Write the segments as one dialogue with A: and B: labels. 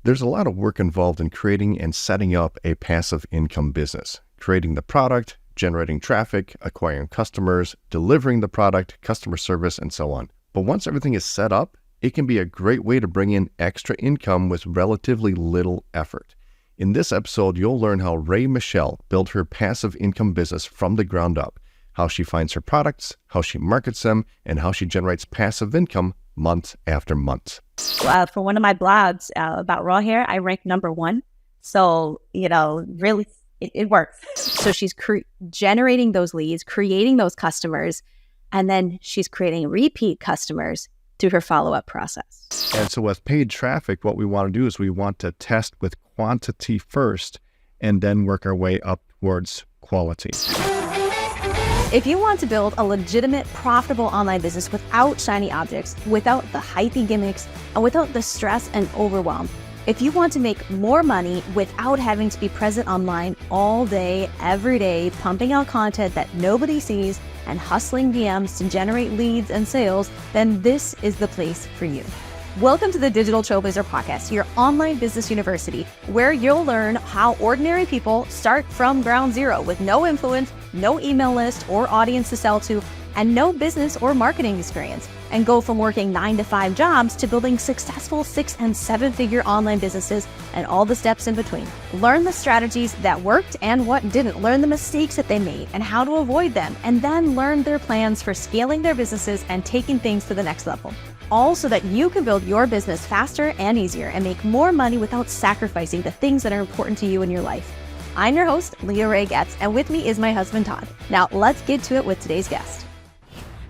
A: There's a lot of work involved in creating and setting up a passive income business, creating the product, generating traffic, acquiring customers, delivering the product, customer service, and so on. But once everything is set up, it can be a great way to bring in extra income with relatively little effort. In this episode, you'll learn how Raye Michel built her passive income business from the ground up, how she finds her products, how she markets them, and how she generates passive income month after month.
B: For one of my blogs about raw hair, I ranked #1. So, really, it works. So she's generating those leads, creating those customers, and then she's creating repeat customers through her follow-up process.
A: And so with paid traffic, what we want to do is we want to test with quantity first and then work our way up towards quality.
B: If you want to build a legitimate, profitable online business without shiny objects, without the hypey gimmicks, and without the stress and overwhelm, if you want to make more money without having to be present online all day, every day, pumping out content that nobody sees and hustling DMs to generate leads and sales, then this is the place for you. Welcome to the Digital Trailblazer podcast, your online business university, where you'll learn how ordinary people start from ground zero with no influence, no email list or audience to sell to, and no business or marketing experience, and go from working 9-to-5 jobs to building successful 6- and 7-figure online businesses and all the steps in between. Learn the strategies that worked and what didn't. Learn the mistakes that they made and how to avoid them, and then learn their plans for scaling their businesses and taking things to the next level. All so that you can build your business faster and easier and make more money without sacrificing the things that are important to you in your life. I'm your host, Leah Raye Getz, and with me is my husband, Todd. Now, let's get to it with today's guest.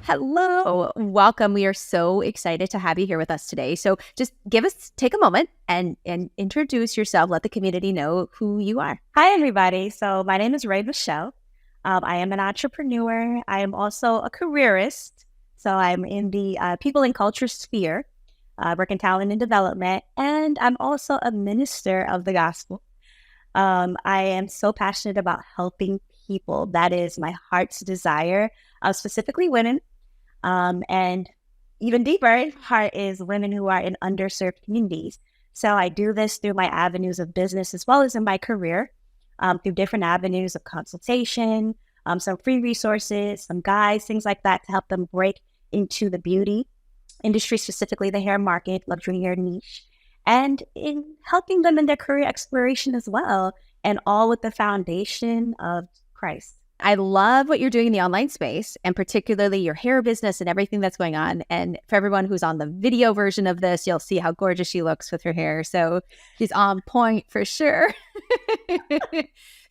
B: Hello, welcome. We are so excited to have you here with us today. So just take a moment and introduce yourself. Let the community know who you are.
C: Hi, everybody. So my name is Raye Michel. I am an entrepreneur. I am also a careerist. So I'm in the people and culture sphere, work in talent and development, and I'm also a minister of the gospel. I am so passionate about helping people. That is my heart's desire, specifically women. And even deeper, heart is women who are in underserved communities. So I do this through my avenues of business as well as in my career, through different avenues of consultation, some free resources, some guides, things like that to help them break into the beauty industry, specifically the hair market, luxury hair niche, and in helping them in their career exploration as well, and all with the foundation of Christ.
B: I love what you're doing in the online space, and particularly your hair business and everything that's going on. And for everyone who's on the video version of this, you'll see how gorgeous she looks with her hair. So she's on point for sure.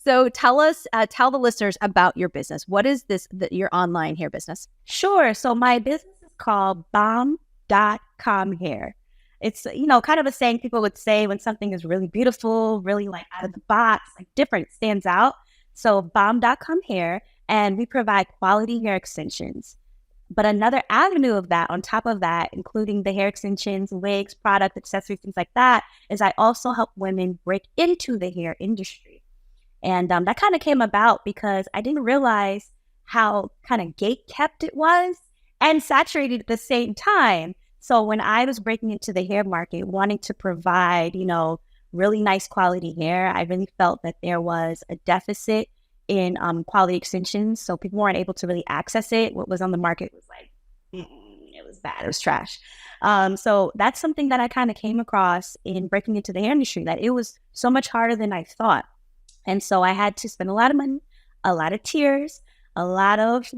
B: So tell the listeners about your business. What is your online hair business?
C: Sure. So my business is called bomb.com hair. It's, kind of a saying people would say when something is really beautiful, really like out of the box, like different, stands out. So bomb.com hair, and we provide quality hair extensions. But another avenue of that, on top of that, including the hair extensions, wigs, product, accessories, things like that, is I also help women break into the hair industry. And that kind of came about because I didn't realize how kind of gate-kept it was and saturated at the same time. So when I was breaking into the hair market, wanting to provide, really nice quality hair, I really felt that there was a deficit in quality extensions. So people weren't able to really access it. What was on the market was like, it was bad. It was trash. So that's something that I kind of came across in breaking into the hair industry, that it was so much harder than I thought. And so I had to spend a lot of money, a lot of tears, a lot of,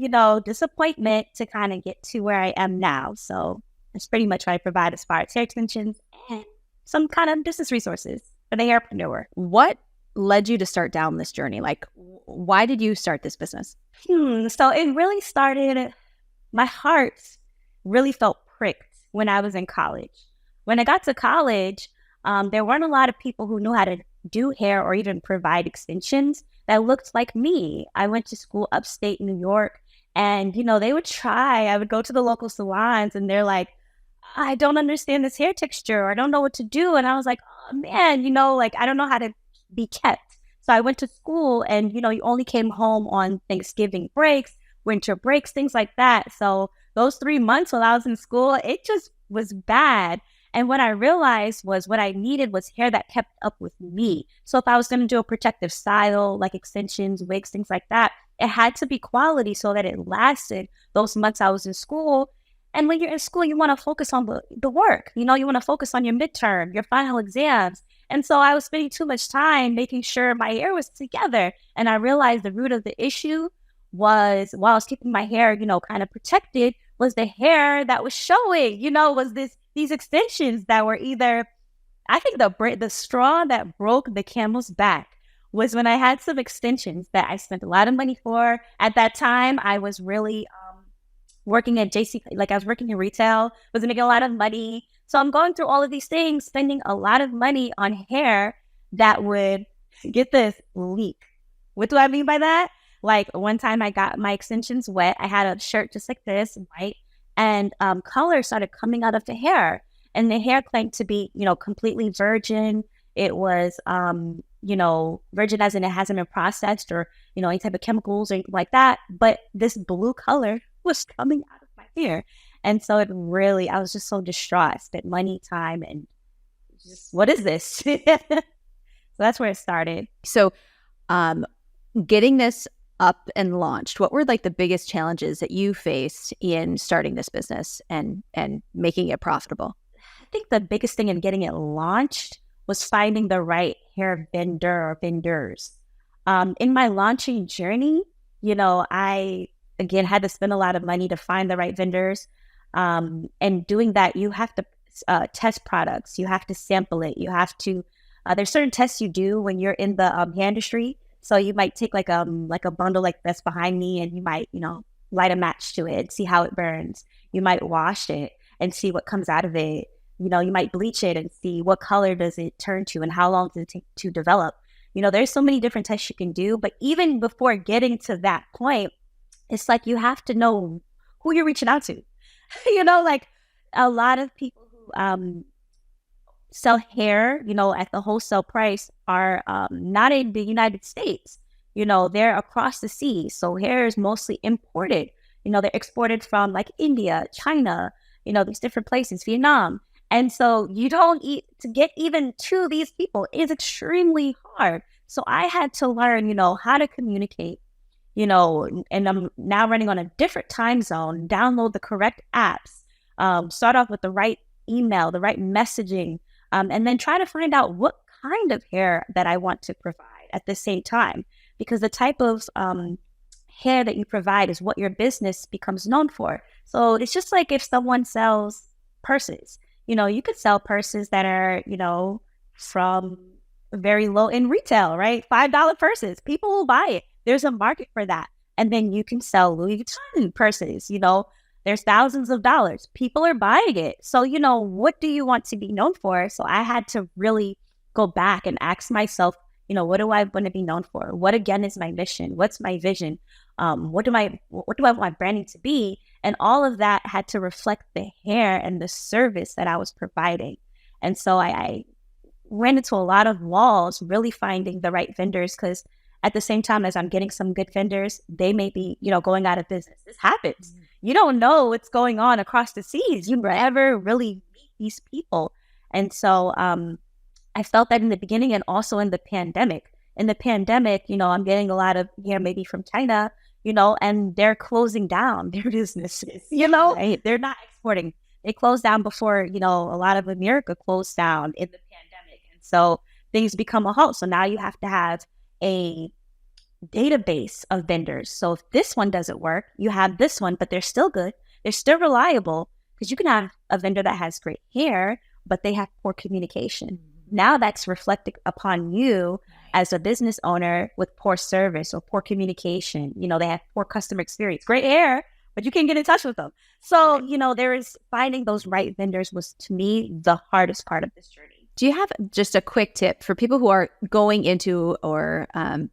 C: disappointment to kind of get to where I am now. So that's pretty much what I provide as far as hair extensions and some kind of business resources for the hairpreneur.
B: What led you to start down this journey? Like, why did you start this business?
C: So it really started, my heart really felt pricked when I was in college. When I got to college, there weren't a lot of people who knew how to do hair or even provide extensions that looked like me. I went to school upstate New York, and, they would try. I would go to the local salons and they're like, I don't understand this hair texture, or I don't know what to do. And I was like, oh man, I don't know how to be kept. So I went to school, and, you only came home on Thanksgiving breaks, winter breaks, things like that. So those 3 months while I was in school, it just was bad. And what I realized was what I needed was hair that kept up with me. So if I was going to do a protective style, like extensions, wigs, things like that, it had to be quality so that it lasted those months I was in school. And when you're in school, you want to focus on the work. You know, you want to focus on your midterm, your final exams. And so I was spending too much time making sure my hair was together. And I realized the root of the issue was, while I was keeping my hair, you know, kind of protected, was the hair that was showing, you know, was these extensions that were either, I think the straw that broke the camel's back was when I had some extensions that I spent a lot of money for. At that time, I was really working at like I was working in retail, was making a lot of money. So I'm going through all of these things, spending a lot of money on hair that would, get this, leak. What do I mean by that? Like one time I got my extensions wet. I had a shirt just like this, white, and color started coming out of the hair. And the hair claimed to be, you know, completely virgin. It was, you know, virgin as in it hasn't been processed or, you know, any type of chemicals or anything like that. But this blue color was coming out of my hair. And so it really, I was just so distraught. I spent money, time, and just, what is this? So that's where it started.
B: So getting this up and launched, what were like the biggest challenges that you faced in starting this business and making it profitable?
C: I think the biggest thing in getting it launched was finding the right hair vendor or vendors. In my launching journey, you know, I, again, had to spend a lot of money to find the right vendors. And doing that, you have to test products. You have to sample it. You have to, there's certain tests you do when you're in the hair industry. So you might take like a bundle like this behind me, and you might, you know, light a match to it, see how it burns. You might wash it and see what comes out of it. You know, you might bleach it and see what color does it turn to and how long does it take to develop. You know, there's so many different tests you can do. But even before getting to that point, it's like you have to know who you're reaching out to. You know, like a lot of people who sell hair, you know, at the wholesale price are not in the United States. You know, they're across the sea. So hair is mostly imported. You know, they're exported from like India, China, you know, these different places, Vietnam. And so you don't to get even to these people is extremely hard. So I had to learn, you know, how to communicate, you know, and I'm now running on a different time zone, download the correct apps, start off with the right email, the right messaging, and then try to find out what kind of hair that I want to provide at the same time, because the type of hair that you provide is what your business becomes known for. So it's just like if someone sells purses, you know, you could sell purses that are, you know, from very low in retail, right? $5 purses. People will buy it. There's a market for that. And then you can sell Louis Vuitton purses, you know, there's thousands of dollars. People are buying it. So, you know, what do you want to be known for? So I had to really go back and ask myself, you know, what do I want to be known for? What again is my mission? What's my vision? What do I want my branding to be? And all of that had to reflect the hair and the service that I was providing. And so I ran into a lot of walls, really finding the right vendors, because at the same time as I'm getting some good vendors, they may be, you know, going out of business. This happens. Mm-hmm. You don't know what's going on across the seas. You never really meet these people. And so I felt that in the beginning and also in the pandemic. In the pandemic, you know, I'm getting a lot of hair maybe from China, you know, and they're closing down their businesses, you know, right? They're not exporting. They closed down before, you know, a lot of America closed down in the pandemic. And so things become a halt. So now you have to have a database of vendors. So if this one doesn't work, you have this one, but they're still good. They're still reliable, because you can have a vendor that has great hair, but they have poor communication. Mm-hmm. Now that's reflected upon you as a business owner with poor service or poor communication. You know, they have poor customer experience, great hair, but you can't get in touch with them. So, you know, there is finding those right vendors was, to me, the hardest part of this journey.
B: Do you have just a quick tip for people who are going into or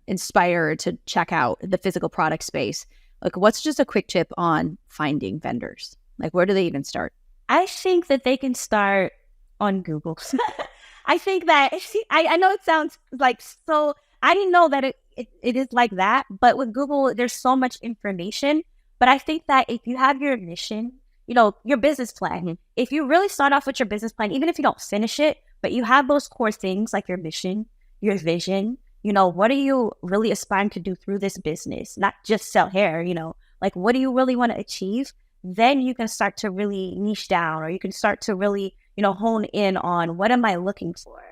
B: inspired to check out the physical product space? Like, what's just a quick tip on finding vendors? Like, where do they even start?
C: I think that they can start on Google. I think that, I know it sounds like so, I didn't know that it is like that, but with Google, there's so much information. But I think that if you have your mission, your business plan. If you really start off with your business plan, even if you don't finish it, but you have those core things like your mission, your vision, what are you really aspiring to do through this business? Not just sell hair, like what do you really want to achieve? Then you can start to really niche down, or you can start to really, hone in on what am I looking for?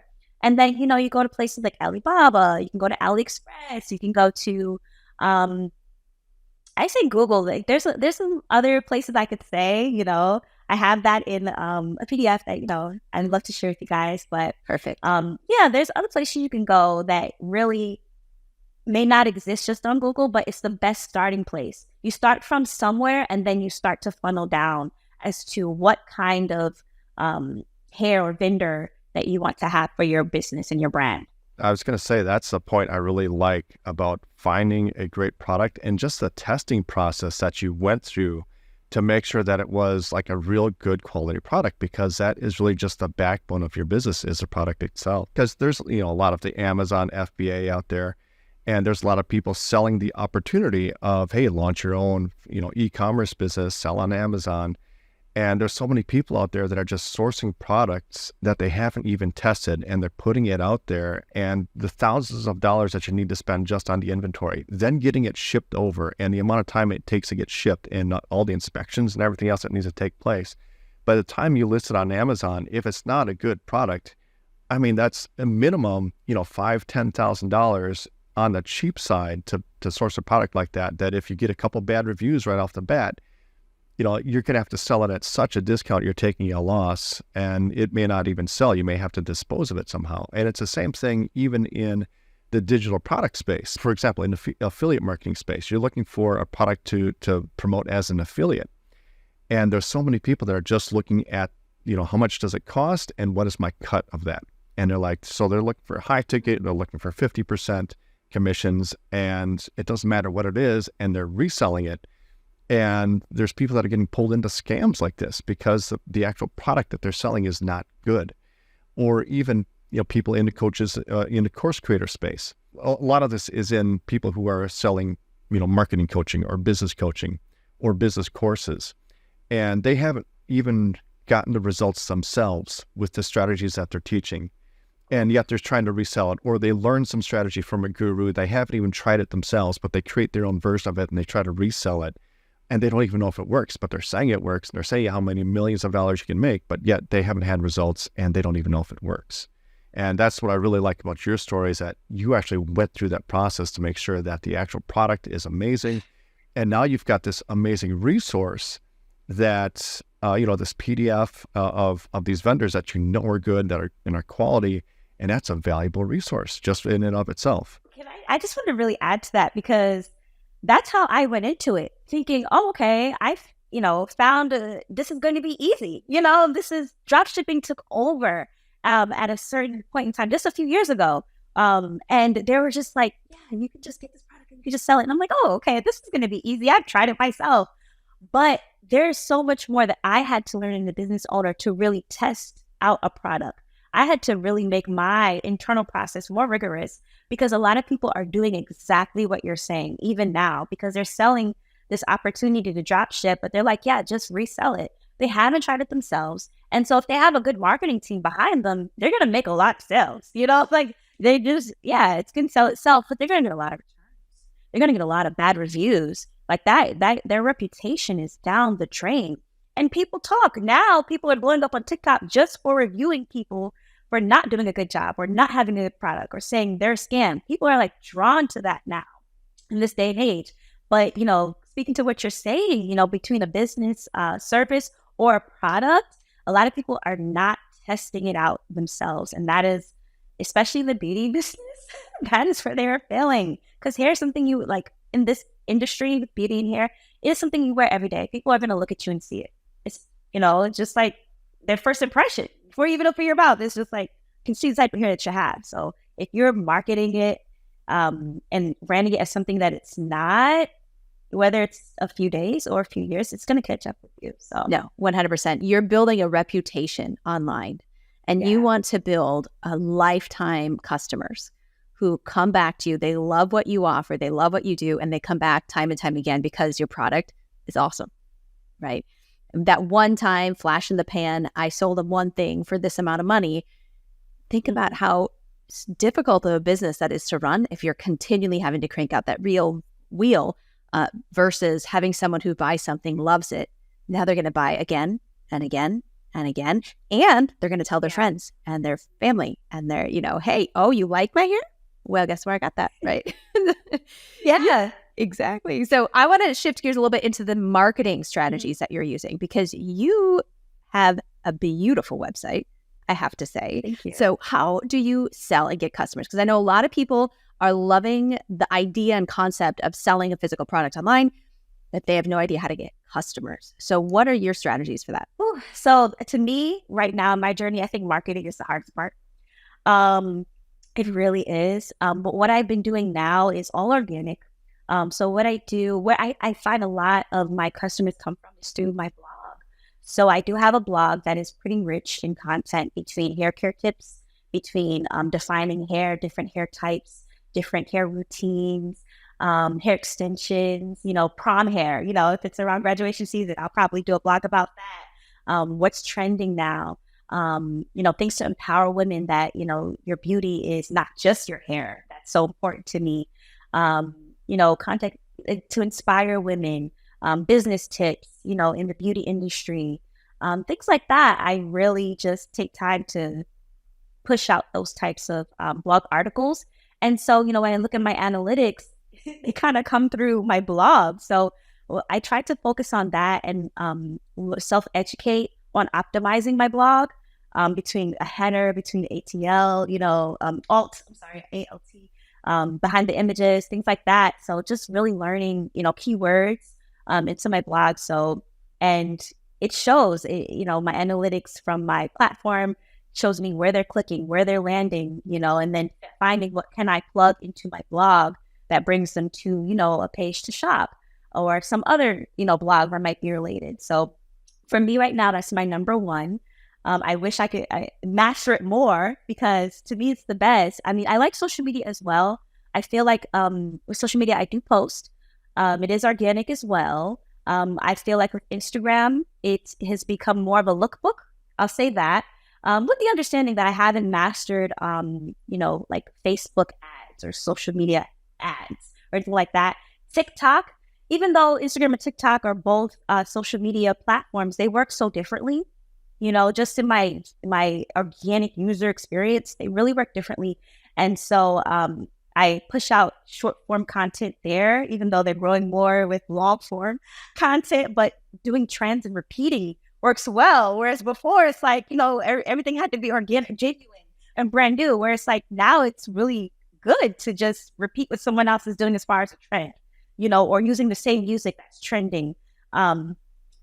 C: And then, you go to places like Alibaba, you can go to AliExpress, you can go to, I say Google. Like there's some other places I could say, I have that in a PDF that, I'd love to share with you guys. But
B: Perfect.
C: yeah, there's other places you can go that really may not exist just on Google, but it's the best starting place. You start from somewhere and then you start to funnel down as to what kind of hair or vendor that you want to have for your business and your brand.
A: I was going to say that's the point I really like about finding a great product and just the testing process that you went through to make sure that it was like a real good quality product, because that is really just the backbone of your business, is the product itself. Because there's, a lot of the Amazon FBA out there, and there's a lot of people selling the opportunity of, hey, launch your own, e-commerce business, sell on Amazon. And there's so many people out there that are just sourcing products that they haven't even tested, and they're putting it out there, and the thousands of dollars that you need to spend just on the inventory, then getting it shipped over, and the amount of time it takes to get shipped, and all the inspections and everything else that needs to take place. By the time you list it on Amazon, if it's not a good product, I mean, that's a minimum, $5,000, $10,000 on the cheap side to source a product like that, that if you get a couple bad reviews right off the bat, you're going to have to sell it at such a discount, you're taking a loss, and it may not even sell. You may have to dispose of it somehow. And it's the same thing even in the digital product space. For example, in the affiliate marketing space, you're looking for a product to promote as an affiliate. And there's so many people that are just looking at, how much does it cost and what is my cut of that? And they're like, so they're looking for high ticket, they're looking for 50% commissions, and it doesn't matter what it is, and they're reselling it. And there's people that are getting pulled into scams like this because the actual product that they're selling is not good. Or even, people into coaches, in the course creator space. A lot of this is in people who are selling, marketing coaching or business coaching or business courses. And they haven't even gotten the results themselves with the strategies that they're teaching. And yet they're trying to resell it, or they learn some strategy from a guru. They haven't even tried it themselves, but they create their own version of it and they try to resell it. And they don't even know if it works, but they're saying it works. And they're saying how many millions of dollars you can make, but yet they haven't had results and they don't even know if it works. And that's what I really like about your story, is that you actually went through that process to make sure that the actual product is amazing. And now you've got this amazing resource that, this PDF of these vendors that are good, that are in our quality. And that's a valuable resource just in and of itself.
C: I just want to really add to that, because that's how I went into it, thinking, oh, okay, I've, found this is going to be easy. This is drop shipping took over at a certain point in time, just a few years ago. And they were just like, yeah, you can just get this product and you can just sell it. And I'm like, oh, okay, this is going to be easy. I've tried it myself. But there's so much more that I had to learn in the business owner to really test out a product. I had to really make my internal process more rigorous, because a lot of people are doing exactly what you're saying, even now, because they're selling this opportunity to drop ship, but they're like, yeah, just resell it. They haven't tried it themselves. And so if they have a good marketing team behind them, they're going to make a lot of sales, like they just, it's going to sell itself, but they're going to get a lot of returns. They're going to get a lot of bad reviews like that their reputation is down the drain. And people talk. Now people are blowing up on TikTok just for reviewing people for not doing a good job or not having a good product or saying they're a scam. People are like drawn to that now in this day and age. But, speaking to what you're saying, between a business service or a product, a lot of people are not testing it out themselves. And that is, especially in the beauty business, that is where they're failing. Because hair is something you like in this industry, with beauty and hair, it is something you wear every day. People are going to look at you and see it. It's, it's just like their first impression. Before you even open your mouth, it's just like, you can see the type of hair that you have. So if you're marketing it and branding it as something that it's not, whether it's a few days or a few years, it's going to catch up with you. So
B: no, 100%. You're building a reputation online, and you want to build a lifetime customers who come back to you. They love what you offer. They love what you do. And they come back time and time again because your product is awesome, right? that one time flash in the pan, I sold them one thing for this amount of money. Think about how difficult of a business that is to run if you're continually having to crank out that real wheel versus having someone who buys something, loves it. Now they're going to buy again and again and again, and they're going to tell their friends and their family and their, hey, oh, you like my hair? Well, guess where I got that, right?
C: Yeah.
B: Exactly. So I want to shift gears a little bit into the marketing strategies that you're using, because you have a beautiful website, I have to say.
C: Thank you.
B: So how do you sell and get customers? Because I know a lot of people are loving the idea and concept of selling a physical product online, but they have no idea how to get customers. So what are your strategies for that?
C: Ooh, so to me, right now in my journey, I think marketing is the hardest part. It really is. But what I've been doing now is all organic. So what I do, where I find a lot of my customers come from is through my blog. So I do have a blog that is pretty rich in content between hair care tips, between defining hair, different hair types, different hair routines, hair extensions, prom hair. If it's around graduation season, I'll probably do a blog about that. What's trending now? Things to empower women that, your beauty is not just your hair. That's so important to me. Content to inspire women, business tips, in the beauty industry, things like that. I really just take time to push out those types of blog articles. And so, when I look at my analytics, they kind of come through my blog. So I try to focus on that and self-educate on optimizing my blog between a header, between the ATL, ALT, behind the images, things like that. So just really learning, keywords into my blog. So, and it shows, my analytics from my platform shows me where they're clicking, where they're landing, and then finding what can I plug into my blog that brings them to, a page to shop or some other, blog that might be related. So for me right now, that's my number one. I wish I could master it more, because to me, it's the best. I mean, I like social media as well. I feel like with social media, I do post. It is organic as well. I feel like with Instagram, it has become more of a lookbook. I'll say that. With the understanding that I haven't mastered, like Facebook ads or social media ads or anything like that. TikTok, even though Instagram and TikTok are both social media platforms, they work so differently. Just in my organic user experience, they really work differently. And so I push out short form content there, even though they're growing more with long form content, but doing trends and repeating works well. Whereas before it's like, everything had to be organic, genuine and brand new. Where it's like now it's really good to just repeat what someone else is doing as far as a trend, or using the same music that's trending.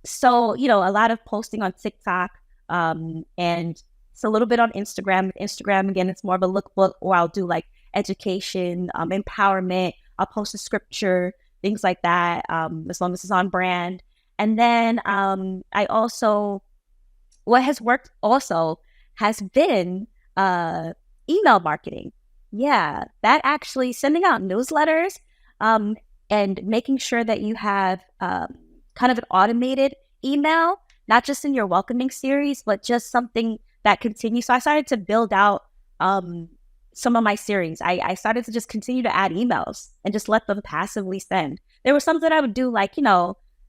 C: So, a lot of posting on TikTok, and it's a little bit on Instagram. Instagram, again, it's more of a lookbook, or I'll do like education, empowerment. I'll post a scripture, things like that, as long as it's on brand. And then I also, what has worked also has been email marketing. Yeah, that actually sending out newsletters and making sure that you have kind of an automated email, not just in your welcoming series, but just something that continues. So I started to build out some of my series. I started to just continue to add emails and just let them passively send. There were some that I would do like,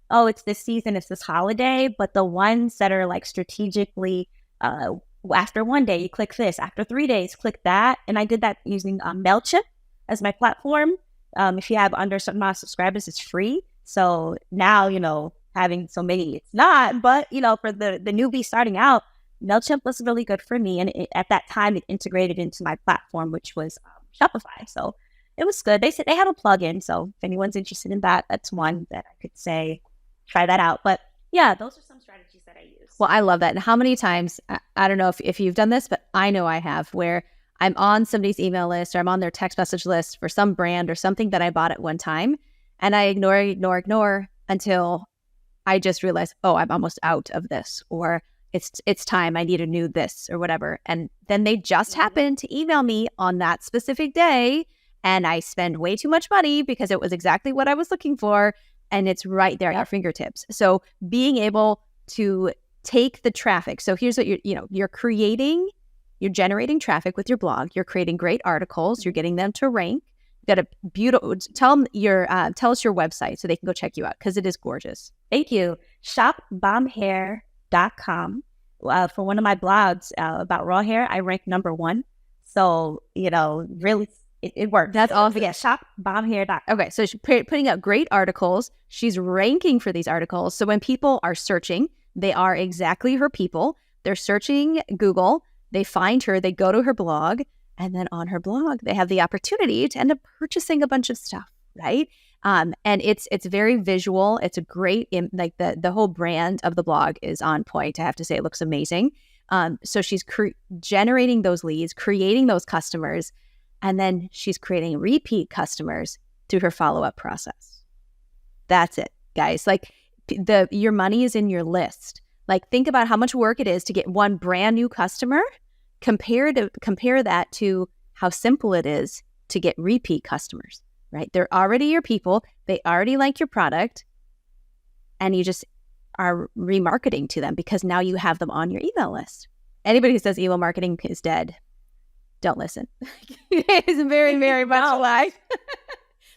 C: oh, it's this season, it's this holiday, but the ones that are like strategically, after one day, you click this, after 3 days, click that. And I did that using MailChimp as my platform. If you have under a certain amount of subscribers, it's free. So now, having so many, it's not, but, for the newbie starting out, MailChimp was really good for me. And at that time, it integrated into my platform, which was Shopify. So it was good. They said they have a plugin. So if anyone's interested in that, that's one that I could say, try that out. But yeah, those are some strategies that I use.
B: Well, I love that. And how many times, I don't know if you've done this, but I know I have, where I'm on somebody's email list or I'm on their text message list for some brand or something that I bought at one time. And I ignore until I just realize, oh, I'm almost out of this, or it's time, I need a new this or whatever. And then they just happen to email me on that specific day, and I spend way too much money because it was exactly what I was looking for. And it's right there at your fingertips. So being able to take the traffic. So here's what you're generating traffic with your blog. You're creating great articles. You're getting them to rank. You got a beautiful, tell us your website so they can go check you out because it is gorgeous.
C: Thank you. Shopbombhair.com. For one of my blogs about raw hair, I rank #1. So, really, it works.
B: That's awesome.
C: Yeah, shopbombhair.com.
B: Okay, so she's putting out great articles. She's ranking for these articles. So when people are searching, they are exactly her people. They're searching Google. They find her. They go to her blog. And then on her blog, they have the opportunity to end up purchasing a bunch of stuff, right? And it's very visual. It's a great, the whole brand of the blog is on point. I have to say, it looks amazing. So she's generating those leads, creating those customers, and then she's creating repeat customers through her follow-up process. That's it, guys. Like your money is in your list. Like think about how much work it is to get one brand new customer. Compare that to how simple it is to get repeat customers, right? They're already your people. They already like your product. And you just are remarketing to them because now you have them on your email list. Anybody who says email marketing is dead, don't listen. It's very, very much a lie.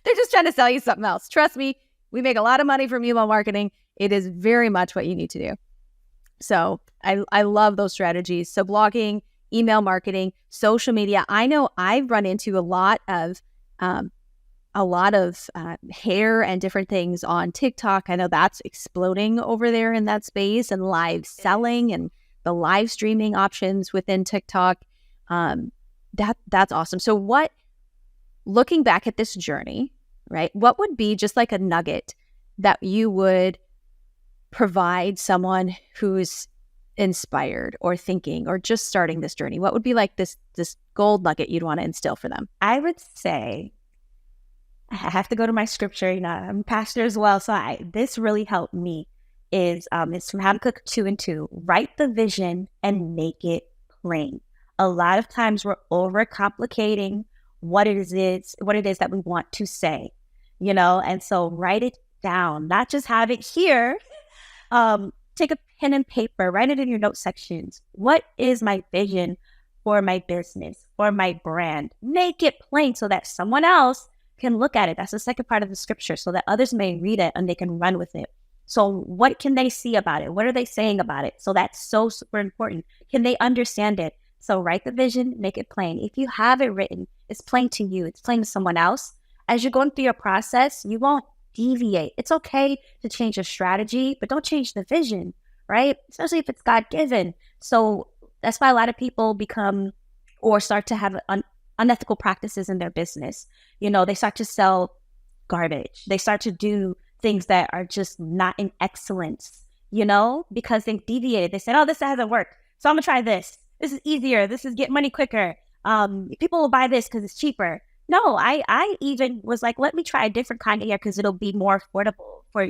B: They're just trying to sell you something else. Trust me, we make a lot of money from email marketing. It is very much what you need to do. So I love those strategies. So blogging, email marketing, social media. I know I've run into a lot of hair and different things on TikTok. I know that's exploding over there in that space, and live selling and the live streaming options within TikTok. That's awesome. So looking back at this journey, right, what would be just like a nugget that you would provide someone who's inspired or thinking or just starting this journey? What would be like this gold nugget you'd want to instill for them?
C: I would say, I have to go to my scripture. I'm a pastor as well, so this really helped me. Is it's from How to Cook 2 and 2. Write the vision and make it plain. A lot of times we're overcomplicating what it is that we want to say, and so write it down, not just have it here. Take a pen and paper, write it in your note sections. What is my vision for my business, for my brand? Make it plain so that someone else can look at it. That's the second part of the scripture, so that others may read it and they can run with it. So what can they see about it? What are they saying about it? So that's so super important. Can they understand it? So write the vision, make it plain. If you have it written, it's plain to you, it's plain to someone else. As you're going through your process, you won't deviate. It's okay to change your strategy, but don't change the vision, right? Especially if it's God-given. So that's why a lot of people become or start to have unethical practices in their business. They start to sell garbage. They start to do things that are just not in excellence, because they deviated. They said, oh, this hasn't worked, so I'm gonna try this. This is easier. This is get money quicker. People will buy this because it's cheaper. No, I even was like, let me try a different kind of hair because it'll be more affordable for,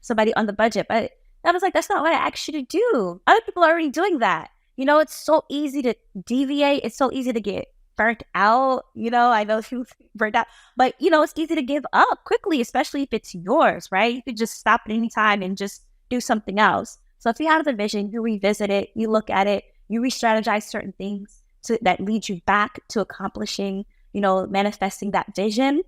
C: somebody on the budget. But I was like, that's not what I asked you to do. Other people are already doing that. It's so easy to deviate. It's so easy to get burnt out. I know you burnt out, but it's easy to give up quickly, especially if it's yours, right? You could just stop at any time and just do something else. So if you have the vision, you revisit it, you look at it, you re-strategize certain things that lead you back to accomplishing, manifesting that vision,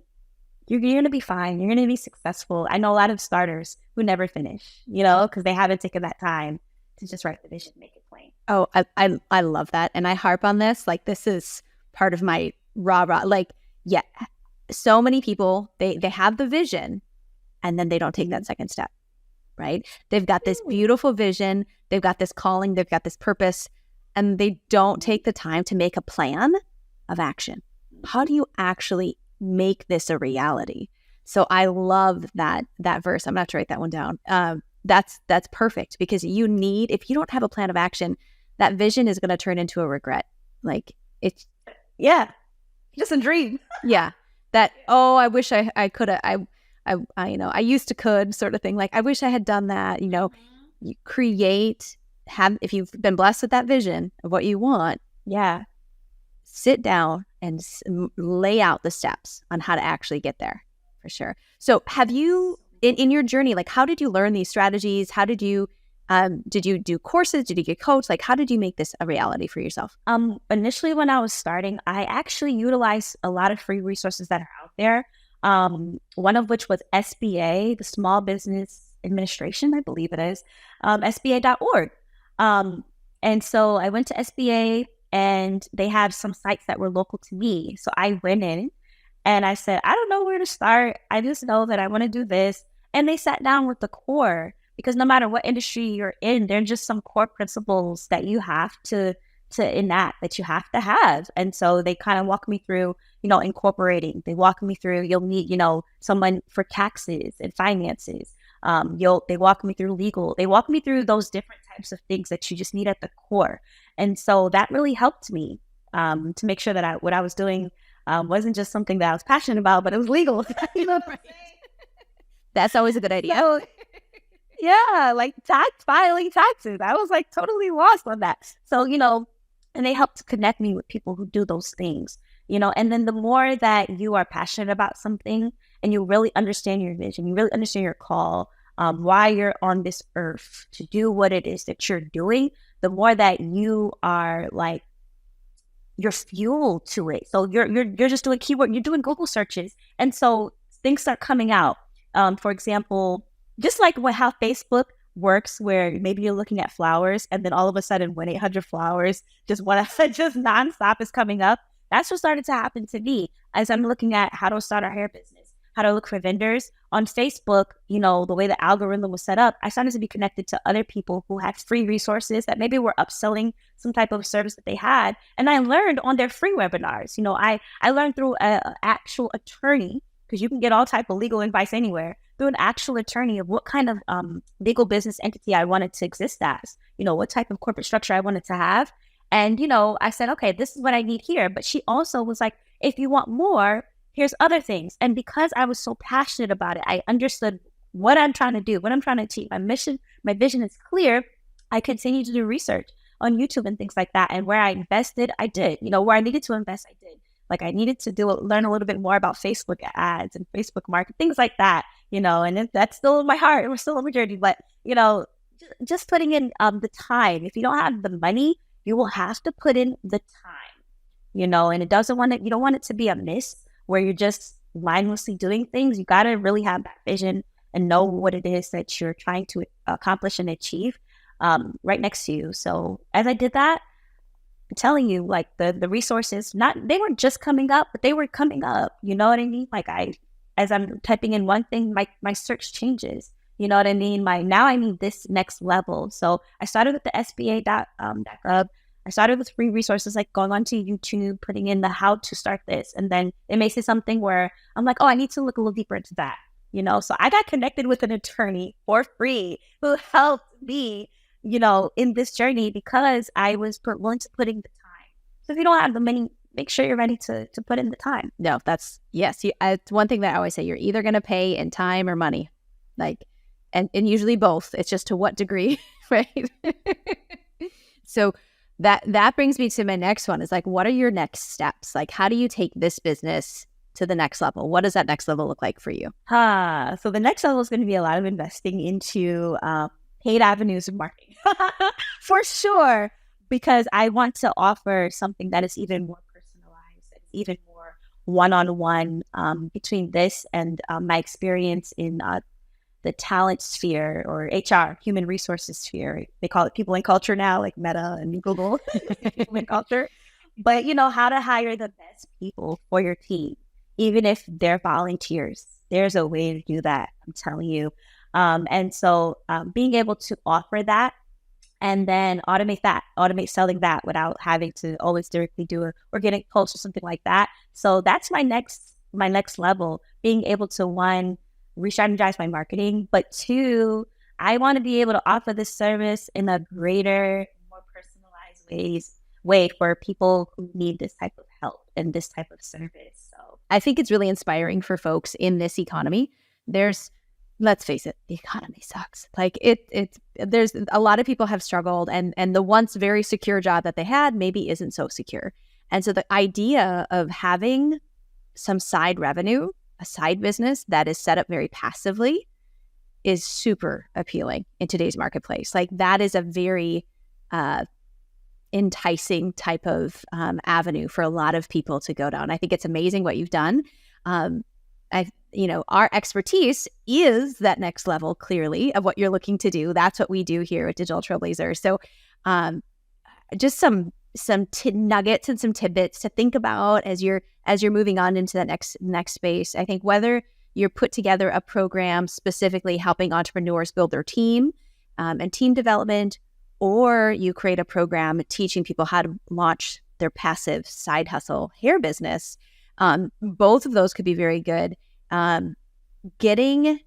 C: you're going to be fine. You're going to be successful. I know a lot of starters who never finish, because they haven't taken that time to just write the vision, make it plain.
B: Oh, I love that. And I harp on this. Like, this is part of my so many people, they have the vision and then they don't take that second step, right? They've got this beautiful vision. They've got this calling. They've got this purpose, and they don't take the time to make a plan of action. How do you actually make this a reality? So I love that verse. I'm going to have to write that one down. That's perfect, because if you don't have a plan of action, that vision is going to turn into a regret. Like, it's,
C: yeah, just a dream.
B: Yeah. That, oh, I wish I could have, I used to could sort of thing. Like, I wish I had done that. You if you've been blessed with that vision of what you want,
C: yeah,
B: sit down and lay out the steps on how to actually get there, for sure. So have you, in your journey, like, how did you learn these strategies? How did you Did you do courses? Did you get coached? Like, how did you make this a reality for yourself?
C: Initially, when I was starting, I actually utilized a lot of free resources that are out there. One of which was SBA, the Small Business Administration, I believe it is, SBA.org. And so I went to SBA, and they have some sites that were local to me. So I went in and I said, I don't know where to start. I just know that I want to do this. And they sat down with the core, because no matter what industry you're in, there are just some core principles that you have to enact, that you have to have. And so they kind of walk me through, incorporating. They walk me through, you'll need, someone for taxes and finances. They walk me through legal. They walk me through those different types of things that you just need at the core. And so that really helped me to make sure that what I was doing wasn't just something that I was passionate about, but it was legal.
B: Right. That's always a good idea.
C: Yeah, like filing taxes. I was like totally lost on that. So, and they help to connect me with people who do those things, and then the more that you are passionate about something and you really understand your vision, you really understand your call, why you're on this earth to do what it is that you're doing, the more that you are like, you're fueled to it. So you're just doing you're doing Google searches. And so things start coming out. For example, just like how Facebook works, where maybe you're looking at flowers and then all of a sudden 1-800-Flowers, just nonstop is coming up. That's what started to happen to me as I'm looking at how to start a hair business, how to look for vendors on Facebook. The way the algorithm was set up, I started to be connected to other people who had free resources that maybe were upselling some type of service that they had. And I learned on their free webinars. I learned through an actual attorney, because you can get all type of legal advice anywhere, through an actual attorney, of what kind of legal business entity I wanted to exist as, what type of corporate structure I wanted to have. And, I said, okay, this is what I need here. But she also was like, if you want more, here's other things. And because I was so passionate about it, I understood what I'm trying to do, what I'm trying to achieve. My mission, my vision is clear. I continued to do research on YouTube and things like that. And where I invested, I did. Where I needed to invest, I did. Like I needed to learn a little bit more about Facebook ads and Facebook market, things like that, and that's still in my heart. We're still on my journey, but, just putting in the time. If you don't have the money, you will have to put in the time, and you don't want it to be a miss where you're just mindlessly doing things. You got to really have that vision and know what it is that you're trying to accomplish and achieve right next to you. So as I did that, I'm telling you, like the resources, they weren't just coming up, but they were coming up. You know what I mean? Like as I'm typing in one thing, my search changes. You know what I mean? Now I need this next level. So I started with the SBA.gov. I started with free resources, like going onto YouTube, putting in the how to start this. And then it may say something where I'm like, oh, I need to look a little deeper into that. So I got connected with an attorney for free who helped me, in this journey, because I was willing to put in the time. So if you don't have the money, make sure you're ready to put in the time.
B: No, yes. It's one thing that I always say, you're either going to pay in time or money, and usually both. It's just to what degree, right? So that brings me to my next one, is like, what are your next steps? Like, how do you take this business to the next level? What does that next level look like for you?
C: So the next level is going to be a lot of investing into paid avenues of marketing for sure, because I want to offer something that is even more personalized, that is even more one-on-one between this and my experience in the talent sphere, or HR, human resources sphere. They call it people and culture now, like Meta and Google, people and culture. But how to hire the best people for your team, even if they're volunteers. There's a way to do that, I'm telling you. And so being able to offer that and then automate selling that without having to always directly do it or getting posts or something like that. So that's my next level, being able to, one, re-strategize my marketing, but two, I want to be able to offer this service in a greater, more personalized way for people who need this type of help and this type of service. So
B: I think it's really inspiring for folks in this economy. Let's face it, the economy sucks. Like there's a lot of people have struggled, and the once very secure job that they had maybe isn't so secure. And so the idea of having some side revenue, a side business that is set up very passively, is super appealing in today's marketplace. Like that is a very enticing type of avenue for a lot of people to go down. I think it's amazing what you've done. Our expertise is that next level, clearly, of what you're looking to do. That's what we do here at Digital Trailblazer. So just some nuggets and some tidbits to think about as you're moving on into that next space. I think whether you're put together a program specifically helping entrepreneurs build their team and team development, or you create a program teaching people how to launch their passive side hustle hair business, both of those could be very good. Getting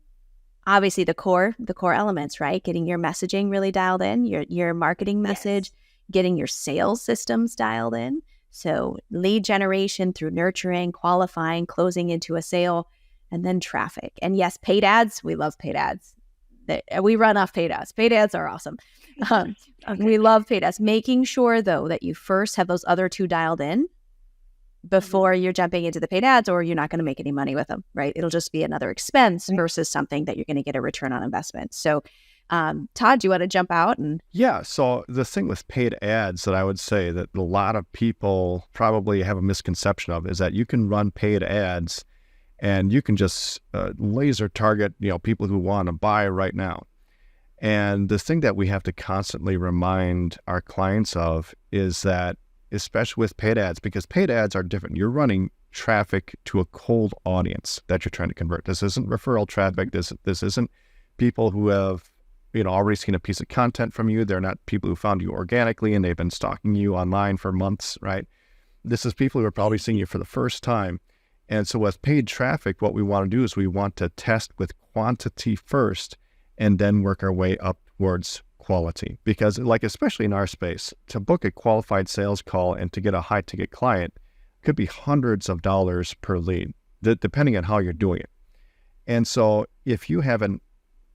B: obviously the core elements, right? Getting your messaging really dialed in, your marketing message, getting your sales systems dialed in. So lead generation through nurturing, qualifying, closing into a sale, and then traffic. And yes, paid ads. We love paid ads. We run off paid ads. Paid ads are awesome. We love paid ads. Making sure, though, that you first have those other two dialed in before you're jumping into the paid ads, or you're not going to make any money with them, right? It'll just be another expense versus something that you're going to get a return on investment. So, Todd, do you want to jump out?
A: Yeah. So the thing with paid ads that I would say that a lot of people probably have a misconception of is that you can run paid ads and you can just laser target, people who want to buy right now. And the thing that we have to constantly remind our clients of is that, especially with paid ads, because paid ads are different. You're running traffic to a cold audience that you're trying to convert. This isn't referral traffic. This isn't people who have, already seen a piece of content from you. They're not people who found you organically and they've been stalking you online for months, right? This is people who are probably seeing you for the first time. And so with paid traffic, what we want to do is we want to test with quantity first and then work our way up towards quality. Because especially in our space, to book a qualified sales call and to get a high ticket client could be hundreds of dollars per lead, depending on how you're doing it. And so if you have an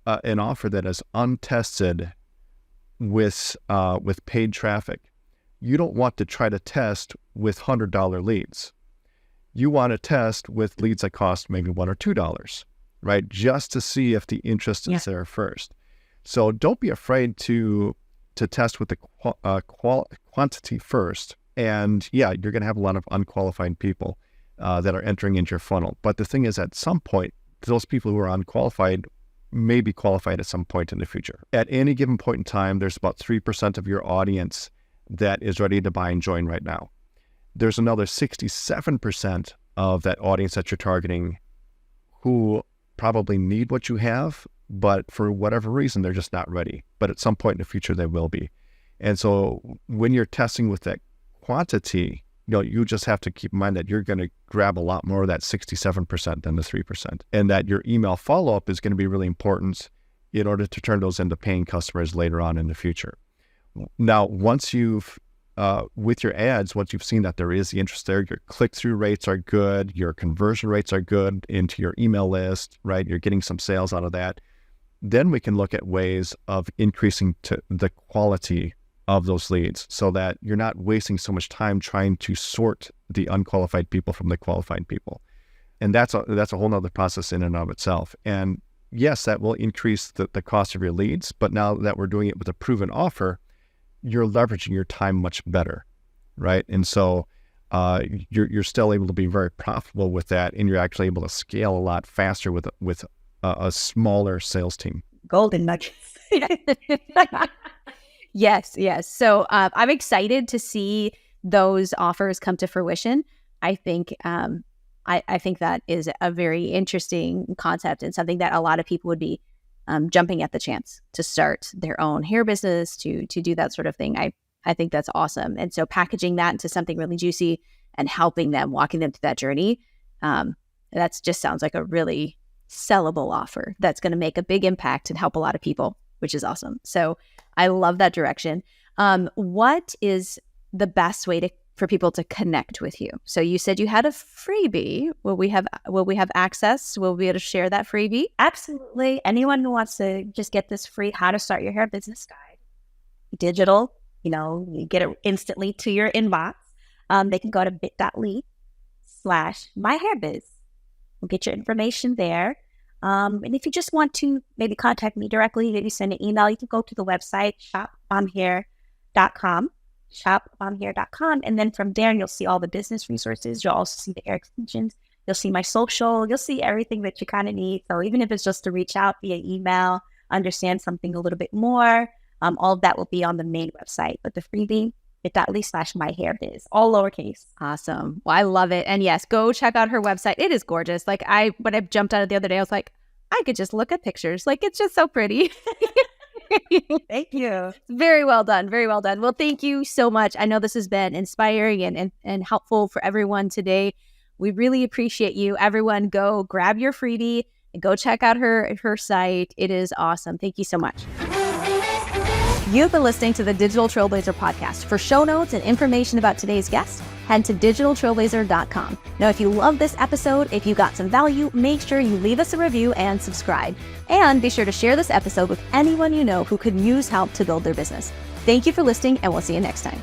A: offer that is untested with paid traffic, you don't want to try to test with $100 leads. You want to test with leads that cost maybe $1 or $2, right? Just to see if the interest is there first. So don't be afraid to test with the quantity first. And you're going to have a lot of unqualified people that are entering into your funnel. But the thing is, at some point, those people who are unqualified may be qualified at some point in the future. At any given point in time, there's about 3% of your audience that is ready to buy and join right now. There's another 67% of that audience that you're targeting who probably need what you have, but for whatever reason, they're just not ready. But at some point in the future, they will be. And so when you're testing with that quantity, you just have to keep in mind that you're going to grab a lot more of that 67% than the 3%. And that your email follow-up is going to be really important in order to turn those into paying customers later on in the future. Now, once you've with your ads, once you've seen that there is the interest there, your click-through rates are good, your conversion rates are good into your email list, right? You're getting some sales out of that. Then we can look at ways of increasing to the quality of those leads so that you're not wasting so much time trying to sort the unqualified people from the qualified people. And that's a whole nother process in and of itself. And yes, that will increase the cost of your leads, but now that we're doing it with a proven offer, you're leveraging your time much better, right? And so you're still able to be very profitable with that, and you're actually able to scale a lot faster with a smaller sales team.
C: Golden nuggets.
B: Yes. So I'm excited to see those offers come to fruition. I think I think that is a very interesting concept and something that a lot of people would be jumping at the chance to start their own hair business, to do that sort of thing. I think that's awesome. And so packaging that into something really juicy and helping them, walking them through that journey, that just sounds like a really sellable offer that's going to make a big impact and help a lot of people, which is awesome. So I love that direction. What is the best way for people to connect with you? So you said you had a freebie. Will we have access? Will we be able to share that freebie?
C: Absolutely. Anyone who wants to just get this free How to Start Your Hair Business Guide, digital, you get it instantly to your inbox. They can go to bit.ly/myhairbiz. We'll get your information there. And if you just want to maybe contact me directly, maybe send an email, you can go to the website, shopbombhair.com, shopbombhair.com. And then from there, you'll see all the business resources. You'll also see the hair extensions. You'll see my social. You'll see everything that you kind of need. So even if it's just to reach out via email, understand something a little bit more, all of that will be on the main website. But the freebie, bit.ly/myhairbiz, all lowercase.
B: Awesome. Well, I love it. And yes, go check out her website. It is gorgeous. Like when I jumped out of the other day, I was like, I could just look at pictures. Like, it's just so pretty.
C: Thank you.
B: Very well done. Very well done. Well, thank you so much. I know this has been inspiring and helpful for everyone today. We really appreciate you. Everyone, go grab your freebie and go check out her site. It is awesome. Thank you so much. You've been listening to the Digital Trailblazer podcast. For show notes and information about today's guest, head to digitaltrailblazer.com. Now, if you love this episode, if you got some value, make sure you leave us a review and subscribe. And be sure to share this episode with anyone you know who could use help to build their business. Thank you for listening, and we'll see you next time.